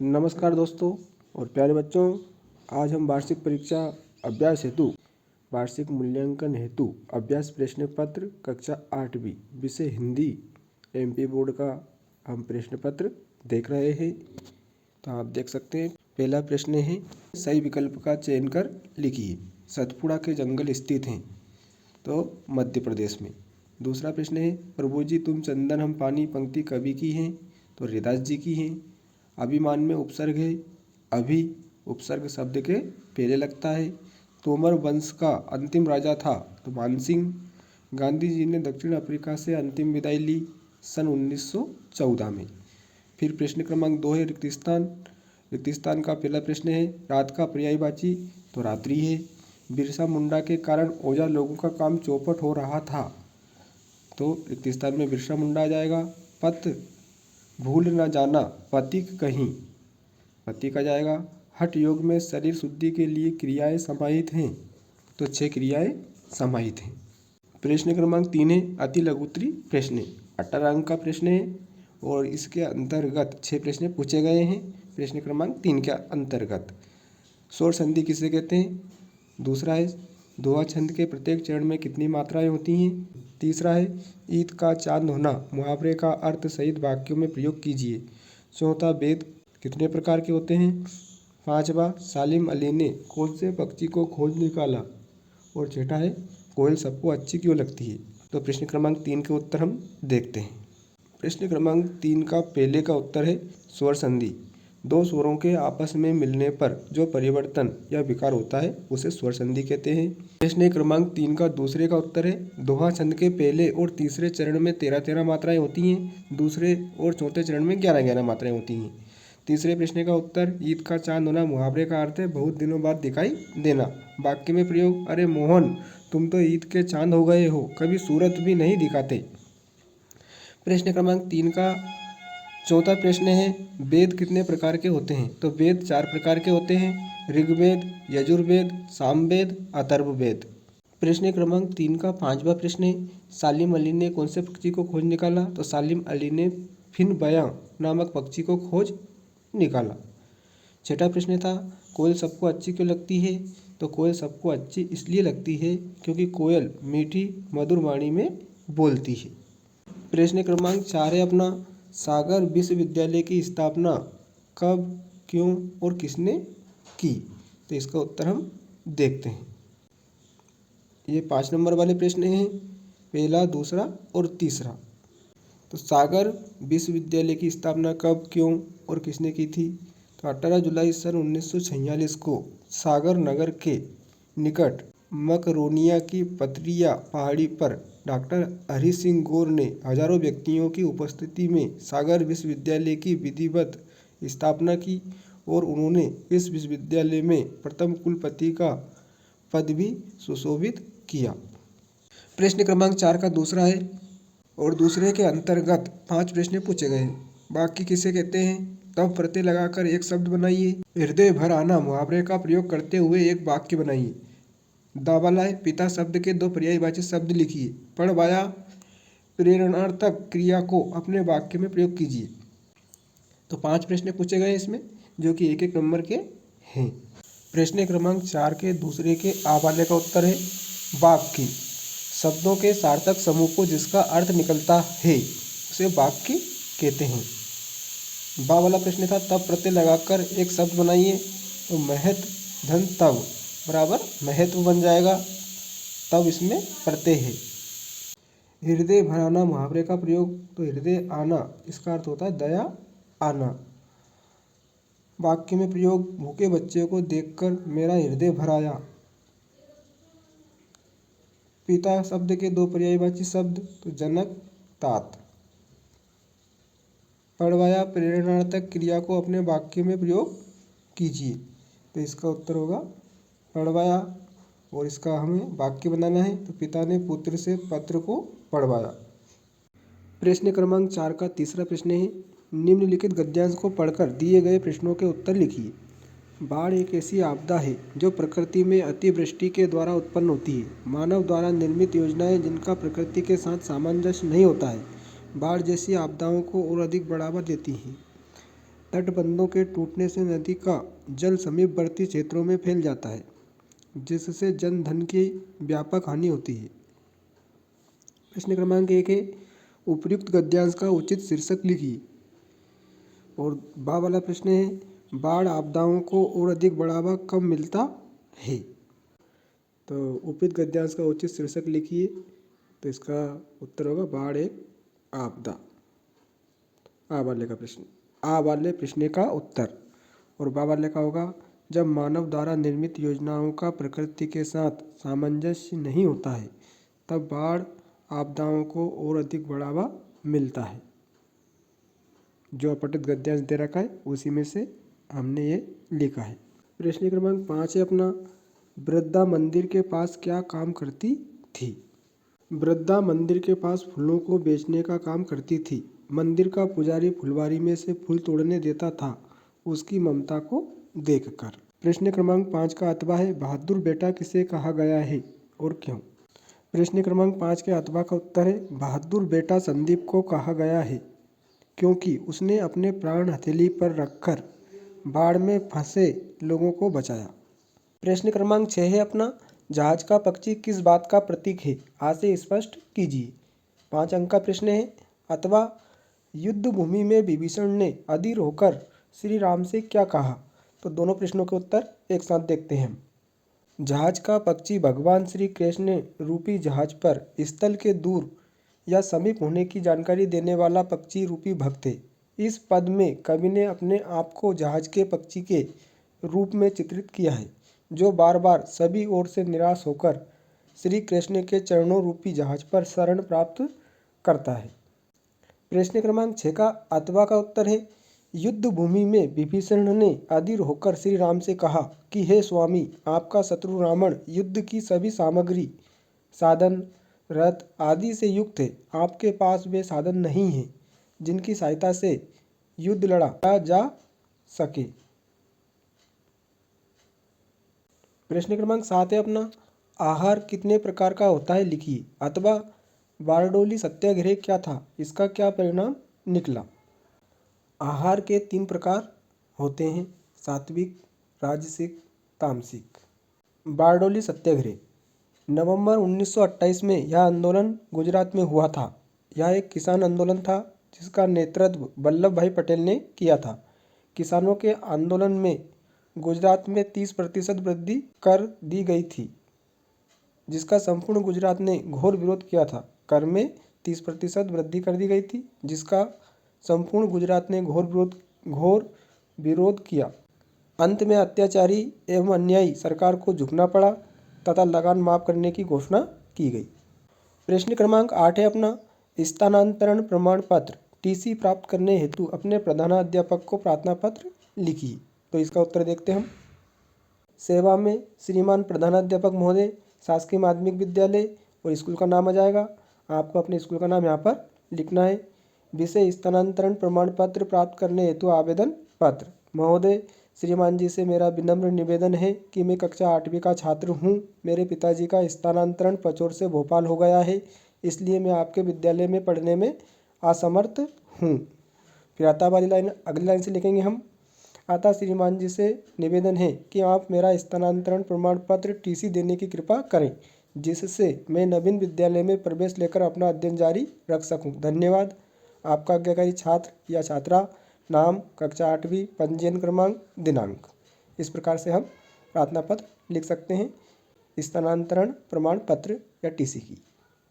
नमस्कार दोस्तों और प्यारे बच्चों, आज हम वार्षिक परीक्षा अभ्यास हेतु वार्षिक मूल्यांकन हेतु अभ्यास प्रश्न पत्र कक्षा 8वीं विषय हिंदी एमपी बोर्ड का हम प्रश्न पत्र देख रहे हैं। तो आप देख सकते हैं, पहला प्रश्न है सही विकल्प का चयन कर लिखिए। सतपुड़ा के जंगल स्थित हैं तो मध्य प्रदेश में। दूसरा प्रश्न है प्रभु जी तुम चंदन हम पानी पंक्ति कवि की हैं तो हरिदास जी की हैं। अभिमान में उपसर्ग है, अभी उपसर्ग शब्द के पहले लगता है। तोमर वंश का अंतिम राजा था तो मानसिंह। गांधी जी ने दक्षिण अफ्रीका से अंतिम विदाई ली सन 1914 में। फिर प्रश्न क्रमांक 2 है रिक्तिस्तान का पहला प्रश्न है रात का पर्यायवाची तो रात्रि है। बिरसा मुंडा के कारण ओझा लोगों का काम चौपट हो रहा था तो रिक्तिस्तान में बिरसा मुंडा आ जाएगा। पथ भूल न जाना पथिक कहीं, पथिक आ जाएगा। हठ योग में शरीर शुद्धि के लिए क्रियाएं समाहित हैं तो 6 क्रियाएं समाहित हैं। प्रश्न क्रमांक 3 है अति लघुत्तरी प्रश्न, 18 अंक का प्रश्न है और इसके अंतर्गत 6 प्रश्न पूछे गए हैं। प्रश्न क्रमांक 3 के अंतर्गत स्वर संधि किसे कहते हैं। दूसरा है दोहा छंद के प्रत्येक चरण में कितनी मात्राएं होती हैं। तीसरा है ईद का चांद होना मुहावरे का अर्थ सहित वाक्यों में प्रयोग कीजिए। चौथा वेद कितने प्रकार के होते हैं। पांचवा सालिम अली ने कौन से पक्षी को खोज निकाला। और छठा है कोयल सबको अच्छी क्यों लगती है। तो प्रश्न क्रमांक 3 के उत्तर हम देखते हैं। प्रश्न क्रमांक 3 का पहले का उत्तर है स्वर संधि। दो स्वरों के आपस में मिलने पर जो परिवर्तन या विकार होता है उसे स्वर संधि कहते हैं। प्रश्न क्रमांक 3 का दूसरे का उत्तर है दोहा छंद के पहले और तीसरे चरण में 13-13 मात्राएं होती हैं, दूसरे और चौथे चरण में 11-11 मात्राएं होती हैं। तीसरे प्रश्न का उत्तर ईद का चांद होना मुहावरे का अर्थ है बहुत दिनों बाद दिखाई देना। वाक्य में प्रयोग अरे मोहन तुम तो ईद के चांद हो गए हो, कभी सूरत भी नहीं दिखाते। प्रश्न क्रमांक 3 का चौथा प्रश्न है वेद कितने प्रकार के होते हैं। तो वेद 4 प्रकार के होते हैं, ऋग्वेद, यजुर्वेद, सामवेद, अथर्ववेद। प्रश्न क्रमांक 3 का 5वां प्रश्न है सालिम अली ने कौन से पक्षी को खोज निकाला। तो सालिम अली ने फिन बयां नामक पक्षी को खोज निकाला। छठा प्रश्न था कोयल सबको अच्छी क्यों लगती है। तो कोयल सबको अच्छी इसलिए लगती है क्योंकि कोयल मीठी मधुर वाणी में बोलती है। प्रश्न क्रमांक 4 है अपना सागर विश्वविद्यालय की स्थापना कब, क्यों और किसने की। तो इसका उत्तर हम देखते हैं। ये 5 नंबर वाले प्रश्न हैं, पहला, दूसरा और तीसरा। तो सागर विश्वविद्यालय की स्थापना कब, क्यों और किसने की थी। तो 18 जुलाई सन 1946 को सागर नगर के निकट मकरोनिया की पथरिया पहाड़ी पर डॉक्टर हरि सिंह गौर ने हजारों व्यक्तियों की उपस्थिति में सागर विश्वविद्यालय की विधिवत स्थापना की और उन्होंने इस विश्वविद्यालय में प्रथम कुलपति का पद भी सुशोभित किया। प्रश्न क्रमांक 4 का दूसरा है और दूसरे के अंतर्गत 5 प्रश्न पूछे गए हैं। वाक्य किसे कहते हैं। तब प्रत्यय लगाकर एक शब्द बनाइए। हृदय भर आना मुहावरे का प्रयोग करते हुए एक वाक्य बनाइए। दावालाय पिता शब्द के 2 पर्यायवाची शब्द लिखिए। पढ़वाया प्रेरणार्थक क्रिया को अपने वाक्य में प्रयोग कीजिए। तो 5 प्रश्न पूछे गए इसमें जो कि 1-1 नंबर के हैं। प्रश्न क्रमांक 4 के दूसरे के आ वाले का उत्तर है वाक्य शब्दों के सार्थक समूह को जिसका अर्थ निकलता है उसे वाक्य कहते हैं। बा वाला प्रश्न था तब प्रत्यय लगाकर एक शब्द बनाइए। तो महत धन तब बराबर महत्व बन जाएगा, तब इसमें प्रत्यय है। हृदय भराना मुहावरे का प्रयोग। तो हृदय आना इसका अर्थ होता है दया आना। वाक्य में प्रयोग भूखे बच्चे को देखकर मेरा हृदय भर आया। पिता शब्द के 2 पर्यायवाची शब्द तो जनक तात। पढ़वाया प्रेरणार्थक क्रिया को अपने वाक्य में प्रयोग कीजिए। तो इसका उत्तर होगा पढ़वाया और इसका हमें वाक्य बनाना है। तो पिता ने पुत्र से पत्र को पढ़वाया। प्रश्न क्रमांक 4 का तीसरा प्रश्न है निम्नलिखित गद्यांश को पढ़कर दिए गए प्रश्नों के उत्तर लिखिए। बाढ़ एक ऐसी आपदा है जो प्रकृति में अतिवृष्टि के द्वारा उत्पन्न होती है। मानव द्वारा निर्मित योजनाएं जिनका प्रकृति के साथ सामंजस्य नहीं होता है बाढ़ जैसी आपदाओं को और अधिक बढ़ावा देती हैं। तटबंधों के टूटने से नदी का जल समीपवर्ती क्षेत्रों में फैल जाता है, जिससे जन धन की व्यापक हानि होती है। प्रश्न क्रमांक 1 है, उपयुक्त गद्यांश का उचित शीर्षक लिखिए। और बा वाला प्रश्न है, बाढ़ आपदाओं को और अधिक बढ़ावा कब मिलता है। तो उपयुक्त गद्यांश का उचित शीर्षक लिखिए। तो इसका उत्तर होगा बाढ़ एक आपदा। आ वाले प्रश्न का उत्तर। और बा वाले का होगा, जब मानव द्वारा निर्मित योजनाओं का प्रकृति के साथ सामंजस्य नहीं होता है तब बाढ़ आपदाओं को और अधिक बढ़ावा मिलता है। जो अपठित गद्यांश दे रखा है उसी में से हमने ये लिखा है। प्रश्न क्रमांक 5 है अपना, वृद्धा मंदिर के पास क्या काम करती थी। वृद्धा मंदिर के पास फूलों को बेचने का काम करती थी। मंदिर का पुजारी फुलवारी में से फूल तोड़ने देता था, उसकी ममता को देखकर। प्रश्न क्रमांक 5 का अथवा है, बहादुर बेटा किसे कहा गया है और क्यों। प्रश्न क्रमांक 5 के अथवा का उत्तर है, बहादुर बेटा संदीप को कहा गया है क्योंकि उसने अपने प्राण हथेली पर रखकर बाढ़ में फंसे लोगों को बचाया। प्रश्न क्रमांक 6 है अपना, जहाज का पक्षी किस बात का प्रतीक है, आशय स्पष्ट कीजिए। 5 अंक का प्रश्न है, अथवा युद्ध भूमि में विभीषण ने अधीर होकर श्री राम से क्या कहा। तो दोनों प्रश्नों के उत्तर एक साथ देखते हैं। जहाज का पक्षी भगवान श्री कृष्ण रूपी जहाज पर स्थल के दूर या समीप होने की जानकारी देने वाला पक्षी रूपी भक्त है। इस पद में कवि ने अपने आप को जहाज के पक्षी के रूप में चित्रित किया है, जो बार बार सभी ओर से निराश होकर श्री कृष्ण के चरणों रूपी जहाज पर शरण प्राप्त करता है। प्रश्न क्रमांक 6 का अथवा का उत्तर है, युद्ध भूमि में विभीषण ने अधीर होकर श्री राम से कहा कि हे स्वामी, आपका शत्रु रावण युद्ध की सभी सामग्री, साधन, रथ आदि से युक्त है। आपके पास वे साधन नहीं हैं जिनकी सहायता से युद्ध लड़ा जा सके। प्रश्न क्रमांक 7 है अपना, आहार कितने प्रकार का होता है लिखिए। अथवा बारडोली सत्याग्रह क्या था, इसका क्या परिणाम निकला। आहार के 3 प्रकार होते हैं, सात्विक, राजसिक, तामसिक। बारडोली सत्याग्रह नवंबर 1928 में यह आंदोलन गुजरात में हुआ था। यह एक किसान आंदोलन था जिसका नेतृत्व वल्लभ भाई पटेल ने किया था। किसानों के आंदोलन में गुजरात में 30% वृद्धि कर दी गई थी, जिसका संपूर्ण गुजरात ने घोर विरोध किया था। कर में 30% वृद्धि कर दी गई थी, जिसका संपूर्ण गुजरात ने घोर विरोध किया। अंत में अत्याचारी एवं अन्यायी सरकार को झुकना पड़ा तथा लगान माफ करने की घोषणा की गई। प्रश्न क्रमांक 8 है अपना, स्थानांतरण प्रमाण पत्र टीसी प्राप्त करने हेतु अपने प्रधानाध्यापक को प्रार्थना पत्र लिखिए। तो इसका उत्तर देखते हम। सेवा में श्रीमान प्रधानाध्यापक महोदय, शासकीय माध्यमिक विद्यालय, और स्कूल का नाम आ जाएगा। आपको अपने स्कूल का नाम यहाँ पर लिखना है। विषय स्थानांतरण प्रमाण पत्र प्राप्त करने हेतु आवेदन पत्र। महोदय, श्रीमान जी से मेरा विनम्र निवेदन है कि मैं कक्षा 8वीं का छात्र हूँ। मेरे पिताजी का स्थानांतरण पचौर से भोपाल हो गया है, इसलिए मैं आपके विद्यालय में पढ़ने में असमर्थ हूँ। फिर आता वाली लाइन, अगली लाइन से लिखेंगे हम। अतः श्रीमान जी से निवेदन है कि आप मेरा स्थानांतरण प्रमाण पत्र टीसी देने की कृपा करें, जिससे मैं नवीन विद्यालय में प्रवेश लेकर अपना अध्ययन जारी रख सकूं। धन्यवाद। आपका आज्ञाकारी छात्र या छात्रा, नाम, कक्षा 8वीं, पंजीयन क्रमांक, दिनांक। इस प्रकार से हम प्रार्थना पत्र लिख सकते हैं स्थानांतरण प्रमाण पत्र या टीसी की।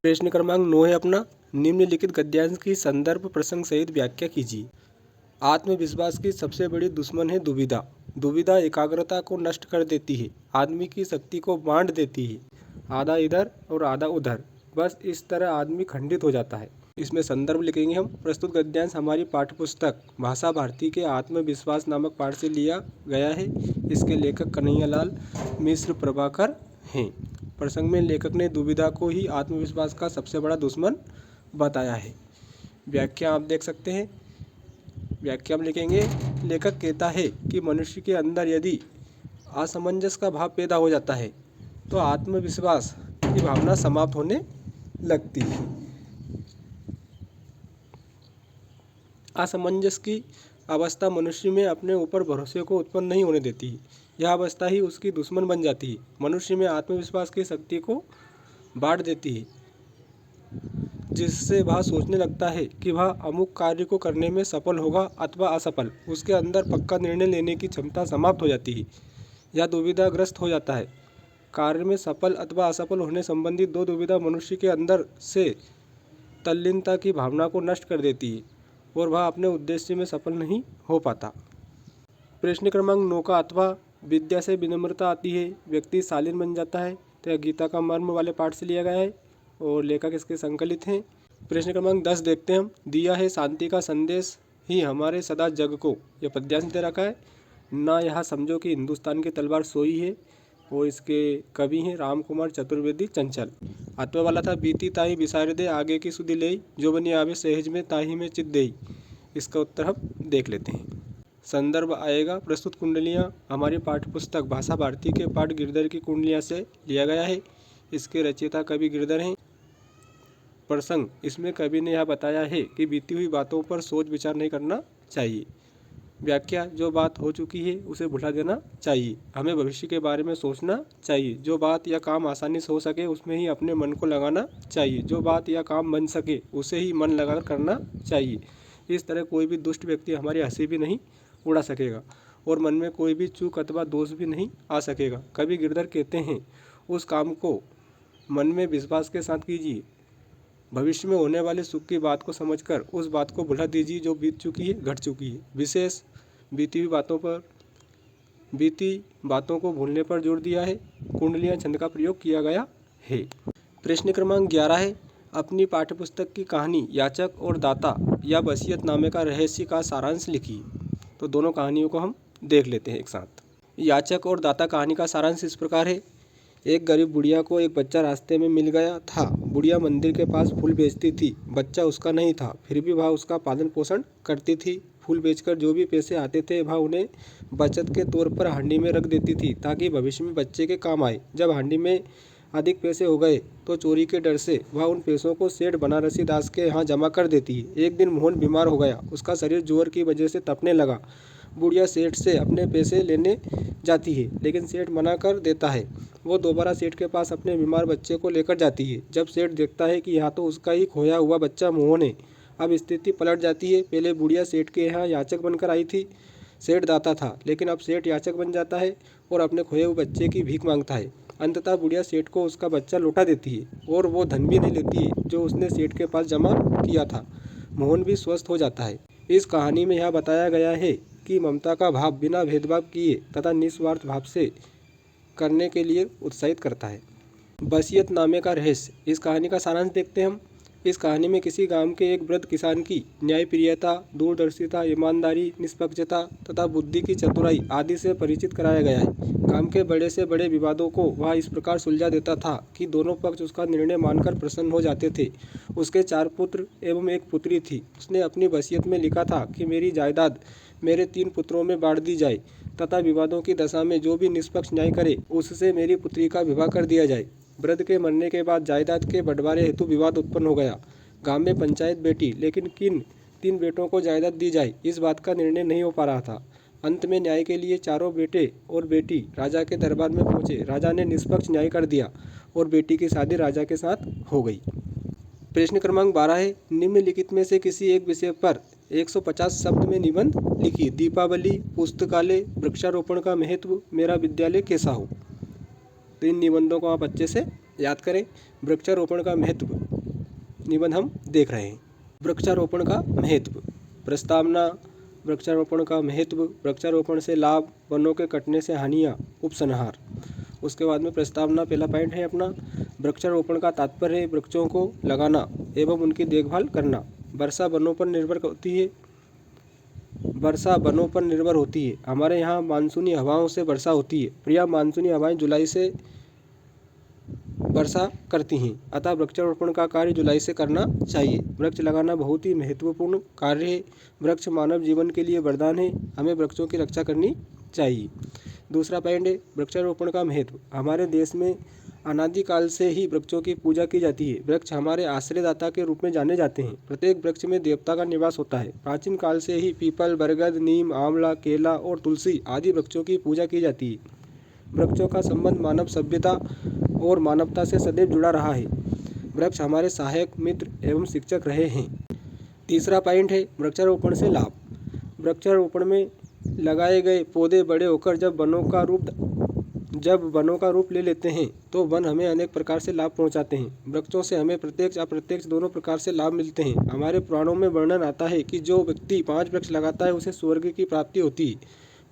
प्रश्न क्रमांक 9 है अपना, निम्नलिखित गद्यांश की संदर्भ प्रसंग सहित व्याख्या कीजिए। आत्मविश्वास की सबसे बड़ी दुश्मन है दुविधा। दुविधा एकाग्रता को नष्ट कर देती है, आदमी की शक्ति को बांट देती है, आधा इधर और आधा उधर, बस इस तरह आदमी खंडित हो जाता है। इसमें संदर्भ लिखेंगे हम। प्रस्तुत गद्यांश हमारी पाठ्यपुस्तक भाषा भारती के आत्मविश्वास नामक पाठ से लिया गया है। इसके लेखक कन्हैयालाल मिश्र प्रभाकर हैं। प्रसंग में लेखक ने दुविधा को ही आत्मविश्वास का सबसे बड़ा दुश्मन बताया है। व्याख्या आप देख सकते हैं। व्याख्या में लिखेंगे, लेखक कहता है कि मनुष्य के अंदर यदि असमंजस का भाव पैदा हो जाता है तो आत्मविश्वास की भावना समाप्त होने लगती है। असमंजस की अवस्था मनुष्य में अपने ऊपर भरोसे को उत्पन्न नहीं होने देती है। यह अवस्था ही उसकी दुश्मन बन जाती है। मनुष्य में आत्मविश्वास की शक्ति को बांट देती है, जिससे वह सोचने लगता है कि वह अमुक कार्य को करने में सफल होगा अथवा असफल। उसके अंदर पक्का निर्णय लेने की क्षमता समाप्त हो जाती है। यह दुविधाग्रस्त हो जाता है। कार्य में सफल अथवा असफल होने संबंधी दो दुविधा मनुष्य के अंदर से तल्लीनता की भावना को नष्ट कर देती है और वह अपने उद्देश्य में सफल नहीं हो पाता। प्रश्न क्रमांक 9 का अथवा विद्या से विनम्रता आती है, व्यक्ति शालीन बन जाता है। तो यह गीता का मर्म वाले पाठ से लिया गया है और लेखक इसके संकलित हैं। प्रश्न क्रमांक 10 देखते हैं हम। दिया है शांति का संदेश ही हमारे सदा जग को। यह पद्यांश दे रखा है। ना यहाँ समझो कि हिंदुस्तान की तलवार सोई है, और इसके कवि हैं राम कुमार चतुर्वेदी चंचल। अथवा वाला था बीती ताही बिसार दे आगे की सुधि ले, जो बनी आवे सहज में ताही में चित देई। इसका उत्तर हम देख लेते हैं। संदर्भ आएगा प्रस्तुत कुंडलियाँ हमारी पाठ्यपुस्तक भाषा भारती के पाठ गिरधर की कुंडलियाँ से लिया गया है। इसके रचयिता कवि गिरधर हैं। प्रसंग, इसमें कवि ने यह बताया है कि बीती हुई बातों पर सोच विचार नहीं करना चाहिए। व्याख्या, जो बात हो चुकी है उसे भुला देना चाहिए। हमें भविष्य के बारे में सोचना चाहिए। जो बात या काम आसानी से हो सके उसमें ही अपने मन को लगाना चाहिए। जो बात या काम बन सके उसे ही मन लगाकर करना चाहिए। इस तरह कोई भी दुष्ट व्यक्ति हमारी हंसी भी नहीं उड़ा सकेगा और मन में कोई भी चूक अथवा दोष भी नहीं आ सकेगा। कवि गिरधर कहते हैं, उस काम को मन में विश्वास के साथ कीजिए। भविष्य में होने वाले सुख की बात को समझकर उस बात को भुला दीजिए जो बीत चुकी है, घट चुकी है। विशेष बीती बातों को भूलने पर जोर दिया है। कुंडलियाँ छंद का प्रयोग किया गया है। प्रश्न क्रमांक 11 है। अपनी पाठ्यपुस्तक की कहानी याचक और दाता या वसीयतनामे का रहस्य का सारांश लिखिए। तो दोनों कहानियों को हम देख लेते हैं एक साथ। याचक और दाता कहानी का सारांश इस प्रकार है। एक गरीब बुढ़िया को एक बच्चा रास्ते में मिल गया था। बुढ़िया मंदिर के पास फूल बेचती थी। बच्चा उसका नहीं था, फिर भी वह उसका पालन पोषण करती थी। फूल बेचकर जो भी पैसे आते थे वह उन्हें बचत के तौर पर हांडी में रख देती थी ताकि भविष्य में बच्चे के काम आए। जब हांडी में अधिक पैसे हो गए तो चोरी के डर से वह उन पैसों को सेठ बनारसी दास के यहाँ जमा कर देती है। एक दिन मोहन बीमार हो गया। उसका शरीर जोर की वजह से तपने लगा। बुढ़िया सेठ से अपने पैसे लेने जाती है, लेकिन सेठ मना कर देता है। वो दोबारा सेठ के पास अपने बीमार बच्चे को लेकर जाती है। जब सेठ देखता है कि यहाँ तो उसका ही खोया हुआ बच्चा मोहन है, अब स्थिति पलट जाती है। पहले बुढ़िया सेठ के यहाँ याचक बनकर आई थी, सेठ दाता था, लेकिन अब सेठ याचक बन जाता है और अपने खोए हुए बच्चे की भीख मांगता है। अंततः बुढ़िया सेठ को उसका बच्चा लौटा देती है और वो धन भी नहीं लेती है जो उसने सेठ के पास जमा किया था। मोहन भी स्वस्थ हो जाता है। इस कहानी में यह बताया गया है कि ममता का भाव बिना भेदभाव किए तथा निस्वार्थ भाव से करने के लिए उत्साहित करता है। वसीयतनामे का रहस्य, इस कहानी का सारांश देखते हैं हम। इस कहानी में किसी गांव के एक वृद्ध किसान की न्यायप्रियता, दूरदर्शिता, ईमानदारी, निष्पक्षता तथा बुद्धि की चतुराई आदि से परिचित कराया गया है। गांव के बड़े से बड़े विवादों को वह इस प्रकार सुलझा देता था कि दोनों पक्ष उसका निर्णय मानकर प्रसन्न हो जाते थे। उसके 4 पुत्र एवं 1 पुत्री थी। उसने अपनी वसीयत में लिखा था कि मेरी जायदाद मेरे 3 पुत्रों में बांट दी जाए तथा विवादों की दशा में जो भी निष्पक्ष न्याय करे उससे मेरी पुत्री का विवाह कर दिया जाए। वृद्ध के मरने के बाद जायदाद के बंटवारे हेतु विवाद उत्पन्न हो गया। गांव में पंचायत बैठी, लेकिन किन 3 बेटों को जायदाद दी जाए इस बात का निर्णय नहीं हो पा रहा था। अंत में न्याय के लिए चारों बेटे और बेटी राजा के दरबार में पहुंचे। राजा ने निष्पक्ष न्याय कर दिया और बेटी की शादी राजा के साथ हो गई। प्रश्न क्रमांक 12 है। निम्नलिखित में से किसी एक विषय पर 150 शब्द में निबंध लिखिए। दीपावली, पुस्तकालय, वृक्षारोपण का महत्व, मेरा विद्यालय कैसा हो। तो इन निबंधों को आप अच्छे से याद करें। वृक्षारोपण का महत्व निबंध हम देख रहे हैं। वृक्षारोपण का महत्व, प्रस्तावना, वृक्षारोपण का महत्व, वृक्षारोपण से लाभ, वनों के कटने से हानियाँ, उपसंहार। उसके बाद में प्रस्तावना पहला पॉइंट है अपना, वृक्षारोपण का तात्पर्य है वृक्षों को लगाना एवं उनकी देखभाल करना। वर्षा वनों पर निर्भर होती है। हमारे यहाँ मानसूनी हवाओं से वर्षा होती है। प्रिया मानसूनी हवाएं जुलाई से वर्षा करती हैं, अतः वृक्षारोपण का कार्य जुलाई से करना चाहिए। वृक्ष लगाना बहुत ही महत्वपूर्ण कार्य है। वृक्ष मानव जीवन के लिए वरदान है। हमें वृक्षों की रक्षा करनी चाहिए। दूसरा पॉइंट है वृक्षारोपण का महत्व। हमारे देश में अनादिकाल से ही वृक्षों की पूजा की जाती है। वृक्ष हमारे आश्रयदाता के रूप में जाने जाते हैं। प्रत्येक वृक्ष में देवता का निवास होता है। प्राचीन काल से ही पीपल, बरगद, नीम, आंवला, केला और तुलसी आदि वृक्षों की पूजा की जाती है। वृक्षों का संबंध मानव सभ्यता और मानवता से सदैव जुड़ा रहा है। वृक्ष हमारे सहायक, मित्र एवं शिक्षक रहे हैं। तीसरा पॉइंट है वृक्षारोपण से लाभ। वृक्षारोपण में लगाए गए पौधे बड़े होकर जब वनों का रूप ले लेते हैं तो वन हमें अनेक प्रकार से लाभ पहुंचाते हैं। वृक्षों से हमें प्रत्यक्ष अप्रत्यक्ष दोनों प्रकार से लाभ मिलते हैं। हमारे पुराणों में वर्णन आता है कि जो व्यक्ति 5 वृक्ष लगाता है उसे स्वर्ग की प्राप्ति होती है।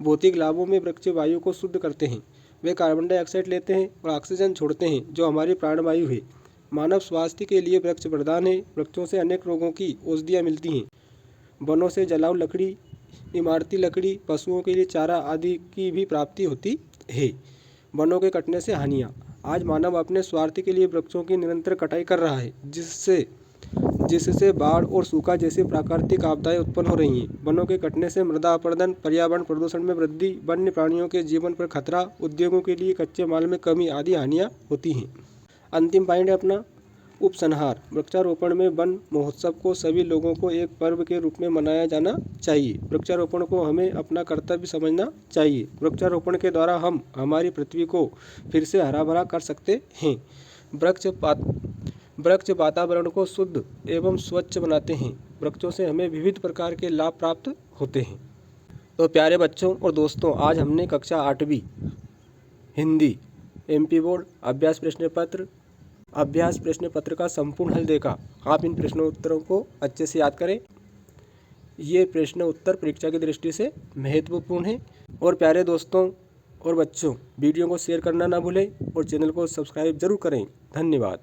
भौतिक लाभों में वृक्ष वायु को शुद्ध करते हैं। वे कार्बन डाइऑक्साइड लेते हैं और ऑक्सीजन छोड़ते हैं जो हमारी प्राणवायु है। मानव स्वास्थ्य के लिए वृक्ष वरदान है। वृक्षों से अनेक रोगों की औषधियाँ मिलती हैं। वनों से जलाऊ लकड़ी, इमारती लकड़ी, पशुओं के लिए चारा आदि की भी प्राप्ति होती है। वनों के कटने से हानियाँ। आज मानव अपने स्वार्थ के लिए वृक्षों की निरंतर कटाई कर रहा है, जिससे बाढ़ और सूखा जैसी प्राकृतिक आपदाएं उत्पन्न हो रही हैं। वनों के कटने से मृदा अपरदन, पर्यावरण प्रदूषण में वृद्धि, वन्य प्राणियों के जीवन पर खतरा, उद्योगों के लिए कच्चे माल में कमी आदि हानियाँ होती हैं। अंतिम पॉइंट है अपना उपसंहार। वृक्षारोपण में वन महोत्सव को सभी लोगों को एक पर्व के रूप में मनाया जाना चाहिए। वृक्षारोपण को हमें अपना कर्तव्य समझना चाहिए। वृक्षारोपण के द्वारा हम हमारी पृथ्वी को फिर से हरा भरा कर सकते हैं। वृक्ष वातावरण को शुद्ध एवं स्वच्छ बनाते हैं। वृक्षों से हमें विविध प्रकार के लाभ प्राप्त होते हैं। तो प्यारे बच्चों और दोस्तों, आज हमने कक्षा 8वीं हिंदी MP बोर्ड अभ्यास प्रश्न पत्र का संपूर्ण हल देखा। आप इन प्रश्नोत्तरों को अच्छे से याद करें। ये प्रश्न उत्तर परीक्षा की दृष्टि से महत्वपूर्ण है। और प्यारे दोस्तों और बच्चों, वीडियो को शेयर करना ना भूलें और चैनल को सब्सक्राइब जरूर करें। धन्यवाद।